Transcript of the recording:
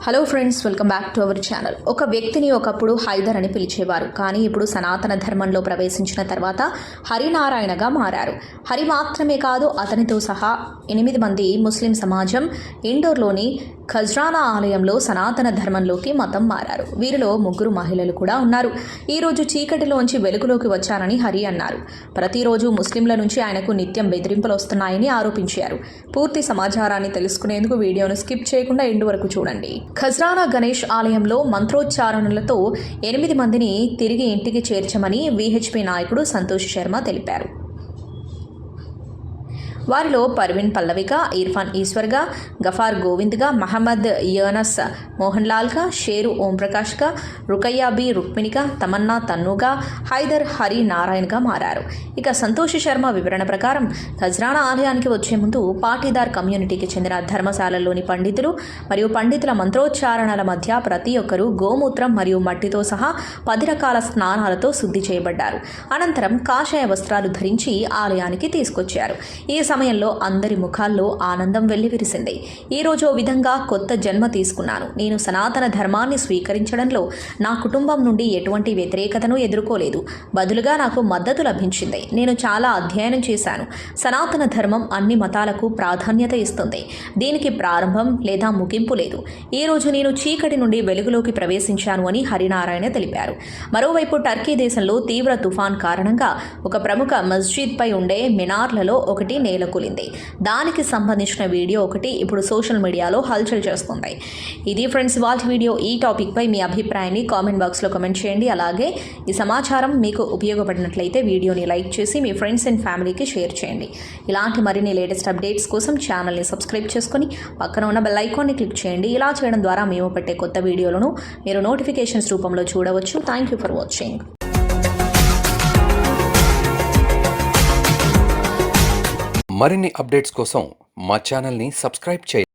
Hello friends, welcome back to our channel. ఒక వ్యక్తిని ఒకప్పుడు హైదర్ అని పిలిచేవారు, కానీ ఇప్పుడు సనాతన ధర్మంలో ప్రవేశించిన తర్వాత హరినారాయణగా మారారు. హరి మాత్రమే కాదు, అతనితో సహా 8 మంది ముస్లిం సమాజం ఇండోర్లోని ఖజ్రానా ఆలయంలో సనాతన ధర్మంలోకి మతం మారారు. వీరిలో 3 మహిళలు కూడా ఉన్నారు. ఈరోజు చీకటిలోంచి వెలుగులోకి వచ్చారని హరి అన్నారు. ప్రతిరోజు ముస్లింల నుంచి ఆయనకు నిత్యం బెదిరింపులు వస్తున్నాయని ఆరోపించారు. పూర్తి సమాచారాన్ని తెలుసుకునేందుకు వీడియోను స్కిప్ చేయకుండా ఎండు వరకు చూడండి. ఖజ్రానా గణేష్ ఆలయంలో మంత్రోచ్చారణలతో 8 మందిని తిరిగి ఇంటికి చేర్చమని విహెచ్పి నాయకుడు సంతోష్ శర్మ తెలిపారు. వారిలో పర్వీన్ పల్లవిగా, ఇర్ఫాన్ ఈశ్వర్గా, గఫార్ గోవింద్గా, మహమ్మద్ యూనస్ మోహన్లాల్గా, షేరు ఓంప్రకాష్గా, రుకయ్యాబి రుక్మిణిగా, తమన్నా తన్నుగా, హైదర్ హరి నారాయణ్గా మారారు. ఇక సంతోష్ శర్మ వివరణ ప్రకారం ఖజ్రానా ఆలయానికి వచ్చే ముందు పాటీదార్ కమ్యూనిటీకి చెందిన ధర్మశాలలోని పండితులు మరియు పండితుల మంత్రోచ్చారణల మధ్య ప్రతి ఒక్కరూ గోమూత్రం మరియు మట్టితో సహా 10 రకాల స్నానాలతో శుద్ధి చేయబడ్డారు. అనంతరం కాషాయ వస్త్రాలు ధరించి ఆలయానికి తీసుకొచ్చారు. ఈ సమయంలో అందరి ముఖాల్లో ఆనందం వెల్లివిరిసింది. ఈరోజు ఓ విధంగా కొత్త జన్మ తీసుకున్నాను. నేను సనాతన ధర్మాన్ని స్వీకరించడంలో నా కుటుంబం నుండి ఎటువంటి వ్యతిరేకతను ఎదుర్కోలేదు. బదులుగా నాకు మద్దతు లభించింది. నేను చాలా అధ్యయనం చేశాను. సనాతన ధర్మం అన్ని మతాలకు ప్రాధాన్యత ఇస్తుంది. దీనికి ప్రారంభం లేదా ముగింపు లేదు. ఈరోజు నేను చీకటి నుండి వెలుగులోకి ప్రవేశించాను అని హరినారాయణ తెలిపారు. మరోవైపు టర్కీ దేశంలో తీవ్ర తుఫాన్ కారణంగా ఒక ప్రముఖ మస్జిద్ పై ఉండే మినార్లలో ఒకటి నేలకూలింది. దానికి సంబంధించిన వీడియో ఒకటి ఇప్పుడు సోషల్ మీడియాలో హల్చల్ చేస్తుంది. ఇది ఫ్రెండ్స్ ఇవాల్టి వీడియో. ఈ టాపిక్ పై మీ అభిప్రాయాన్ని కామెంట్ బాక్స్లో కామెంట్ చేయండి. అలాగే ఈ సమాచారం మీకు ఉపయోగపడినట్లయితే వీడియోని లైక్ చేసి మీ ఫ్రెండ్స్ అండ్ ఫ్యామిలీకి షేర్ చేయండి. ఇలాంటి మరిన్ని లేటెస్ట్ అప్డేట్స్ కోసం ఛానల్ని సబ్స్క్రైబ్ చేసుకొని పక్కన ఉన్న బెల్ ఐకాన్ని క్లిక్ చేయండి. ఇలా చేయడం ద్వారా మేము పెట్టే కొత్త వీడియోలను మీరు నోటిఫికేషన్స్ రూపంలో చూడవచ్చు. Thank you for watching. మరిన్ని అప్డేట్స్ కోసం మా ఛానల్ని సబ్స్క్రైబ్ చేయండి.